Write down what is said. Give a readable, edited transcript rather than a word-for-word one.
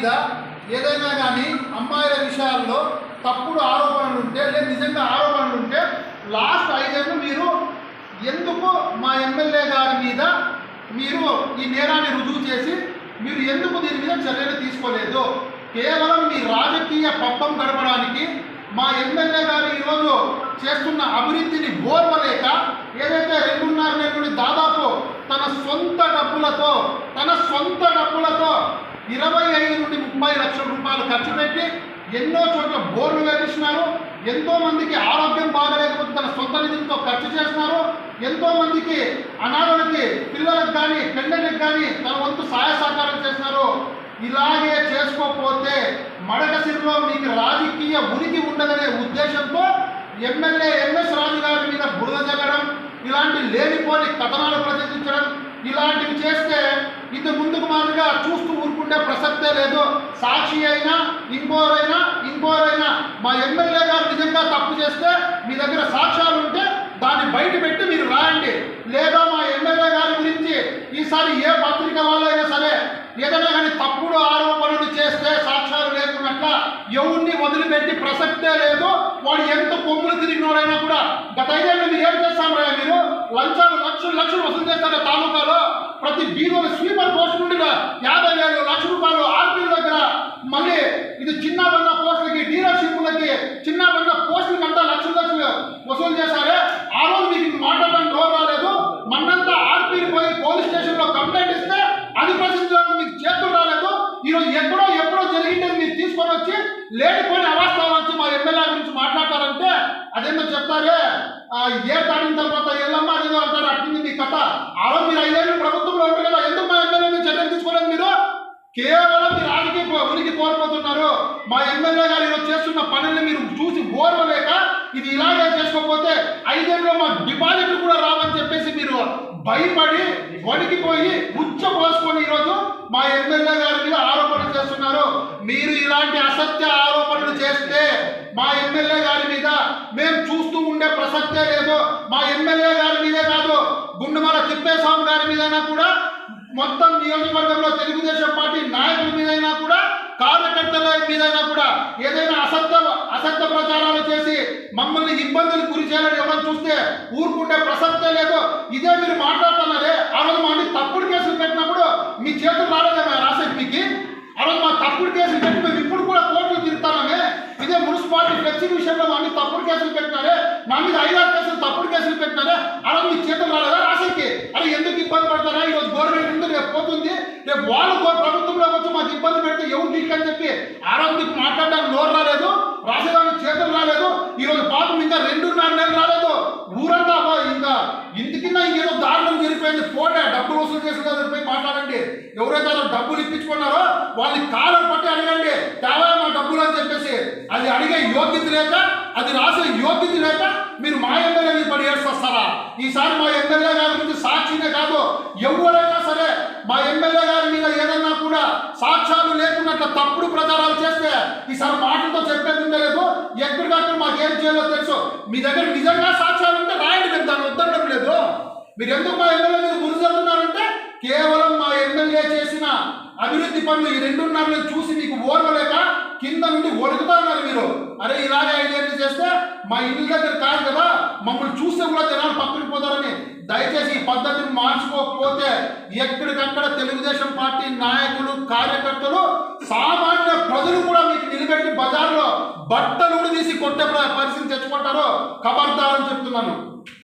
మీద ఏదైనా కానీ అమ్మాయిల విషయాల్లో తప్పుడు ఆరోపణలు ఉంటే లేదా నిజంగా ఆరోపణలు ఉంటే లాస్ట్ 5 ఏళ్ళు మీరు ఎందుకు మా ఎమ్మెల్యే గారి మీద మీరు ఈ నేరాన్ని రుజువు చేసి మీరు ఎందుకు దీని మీద చర్యలు తీసుకోలేదు? కేవలం మీ రాజకీయ పబ్బం గడపడానికి మా ఎమ్మెల్యే గారు ఈరోజు చేస్తున్న అభివృద్ధిని ఓర్వలేక ఏదైతే 2.5 నెలల నుండి దాదాపు తన సొంత డబ్బులతో 25 నుండి 30 లక్షల రూపాయలు ఖర్చు పెట్టి ఎన్నో చోట్ల బోర్లు వేపిస్తున్నారు. ఎంతో మందికి ఆరోగ్యం బాగలేకపోతే తన సొంత నిధులతో ఖర్చు చేస్తున్నారు. ఎంతో మందికి అనాథలకి పిల్లలకు కానీ పెళ్ళలకు కానీ తన వంతు సహాయ సహకారం చేస్తున్నారు. ఇలాగే చేసుకోకపోతే మడకసిరిలో మీకు రాజకీయ ఉనికి ఉండదనే ఉద్దేశంతో ఎమ్మెల్యే ఎంఎస్ రాజు గారి మీద బురద జల్లడం, ఇలాంటి లేనిపోని కథనాలు ప్రచురించడం, ఇలాంటివి చేస్తే ఇది ముందుకు మాదిరిగా చూస్తూ ఊరుకుంటే ప్రసక్తే లేదు. సాక్షి అయినా ఇంకోరైనా మా ఎమ్మెల్యే గారు నిజంగా తప్పు చేస్తే మీ దగ్గర సాక్ష్యాలు ఉంటే దాన్ని బయట పెట్టి మీరు రాయండి. లేదా మా ఎమ్మెల్యే గారి గురించి ఈసారి ఏ పత్రిక వాళ్ళైనా సరే ఏదైనా కానీ తప్పుడు ఆరోపణలు చేస్తే సాక్ష్యాలు లేకున్నట్ల ఎవరిని వదిలిపెట్టి ప్రసక్తే లేదు. వాడు ఎంత కొమ్ములు తిరిగినోడైనా కూడా గత 5 ఏళ్ళు మీరు ఏం చేస్తాం రా? మీరు లంచాలు లక్షలు వసూలు చేస్తారా? తాలూకాలో ప్రతి బీరోలు స్వీపర్ పోస్ట్ నుండి 50,000 లక్ష రూపాయలు ఆర్పీల దగ్గర, మళ్ళీ ఇది చిన్న బండ పోస్టులకి డీలర్షిప్లకి చిన్న బండ పోస్టులకి అంతా లక్షలు వసూలు చేశారే. ఆ రోజు మీకు మాట్లాడడానికి డోర్ రాలేదు. మన్నంతా ఆర్పీలు పోయి పోలీస్ స్టేషన్లో కంప్లైంట్ ఇస్తే అది ప్రశ్నించడానికి మీకు చేతులు రాలేదు. ఈరోజు ఎప్పుడో జరిగిందని మీరు తీసుకొని వచ్చి లేనిపోయిన అవాస్తవాలు వచ్చి మా ఎమ్మెల్యే గురించి మాట్లాడతారంటే అదేందో చెప్తారే, ఏ తాడిన తర్వాత ఎల్లమ్మ అదేదో అంటారు. అట్టింది మీ కథ. ఆ రోజు మీరు 5 ఏళ్ళు ప్రభుత్వంలో ఉంటారు కదా, ఎందుకు మా ఎమ్మెల్యే చర్యలు తీసుకోలేదు? మీరు కేవలం మీ రాజకీయ ఉనికి కోల్పోతున్నారు. మా ఎమ్మెల్యే గారు ఈరోజు చేస్తున్న పనుల్ని మీరు చూసి ఓర్వలేక ఇది ఇలాగే చేసుకోకపోతే 5 ఏళ్ళలో మా డిపాజిట్లు కూడా రావని చెప్పేసి మీరు భయపడి వణికిపోయి పోసుకొని ఈరోజు మా ఎమ్మెల్యే గారి మీద ఆరోపణలు చేస్తున్నారు. మీరు ఇలాంటి అసత్య ఆరోపణలు చేస్తే మా ఎమ్మెల్యే గారి మీద మేము చూస్తూ ఉండే ప్రసక్తే లేదు. మా ఎమ్మెల్యే గారి మీదే కాదు, గుండుమల తిప్పేస్వామి గారి మీదైనా కూడా, మొత్తం నియోజకవర్గంలో తెలుగుదేశం పార్టీ నాయకుల మీదైనా కూడా, కార్యకర్తల మీదైనా కూడా ఏదైనా అసత్య ప్రచారాలు చేసి మమ్మల్ని ఇబ్బందులు గురి చేయాలని ఎవరు చూస్తే ఊరుకుంటే ప్రసక్తే లేదు. ఇదే మీరు మాట్లాడుతున్నారే, ఆ రోజు మా తప్పుడు కేసులు పెట్టినప్పుడు మీ చేతులు రాలేదా రాసేది మీకు? ఆ రోజు మా తప్పుడు కేసులు పెట్టి మేము ఇప్పుడు కూడా కోర్టులు తిరుగుతామే. ఇదే మున్సిపాలిటీ ఫ్లెక్సీ విషయంలో మా తప్పుడు కేసులు పెట్టినారే, నా మీద 5-6 కేసులు తప్పుడు కేసులు పెట్టినారే. ఆ రోజు మీ చేతులు రాలేదా రాసేకి? అరే ఎందుకు ఇబ్బంది పడతారా? ఈరోజు గవర్నమెంట్ ఉంది, రేపు పోతుంది, రేపు వాళ్ళు ప్రభుత్వంలోకి వచ్చి మాకు ఇబ్బంది పెడితే ఎవరు దీనికి చెప్పి ఆ రోజు మీకు మాట్లాడడానికి నోరు రాలేదు, రాసేదానికి చేతులు రాలేదు. ఈరోజు పాపం ఇంకా 2.5 నెలలు రాలేదు. ఊరంతా ఇంకా ఇంటికిన్నా ఇంకేదో దారుణం జరిగిపోయింది. పోటే డబ్బులు వసూలు చేసిన పోయి మాట్లాడండి. ఎవరైతే డబ్బులు ఇప్పించుకున్నారో వాళ్ళని కాలం పట్టి అడగండి, తేవా మా డబ్బులు అని చెప్పేసి. అది అడిగే యోగ్యత లేక, అది రాసే యోగ్యత లేక మీరు మా ఎమ్మెల్యే మీద పడి ఏడ్చేస్తారా? ఈసారి మా ఎమ్మెల్యే గారి గురించి సాక్షినే కాదు, ఎవరైనా సరే మా ఎమ్మెల్యే గారి మీద ఏదన్నా కూడా సాక్ష్యాలు లేకున్నట్లు తప్పుడు ప్రచారాలు చేస్తే ఈసారి మాటలతో చెప్పేది లేదు. ఎక్కడికక్కడ మాకేం చేయాలో తెలుసు. మీ దగ్గర నిజంగా సాక్ష్యాలు ఉంటే రాయండి, మేము దాన్ని వద్దడం లేదు. మీరు ఎందుకు మా ఎమ్మెల్యే మీద గురి చేస్తున్నారంటే కేవలం మా ఎమ్మెల్యే చేసిన అభివృద్ధి పనులు ఈ 2.5 నెలలు చూసి మీకు ఓర్వలేక కింద నుండి ఒడుగుతా ఉన్నారు మీరు. అరే ఇలాగే 5 ఏళ్ళు చేస్తే మా ఇంటి దగ్గర కాదు కదా, మమ్మల్ని చూస్తే కూడా జనాలు పక్కకి పోతారని. దయచేసి ఈ పద్ధతిని మార్చుకోకపోతే ఎక్కడికక్కడ తెలుగుదేశం పార్టీ నాయకులు, కార్యకర్తలు, సామాన్య ప్రజలు కూడా మీకు నిలబెట్టి బజార్లో బట్టలు తీసి కొట్టే పరిస్థితి తెచ్చుకుంటారో ఖబర్దారని చెప్తున్నాను.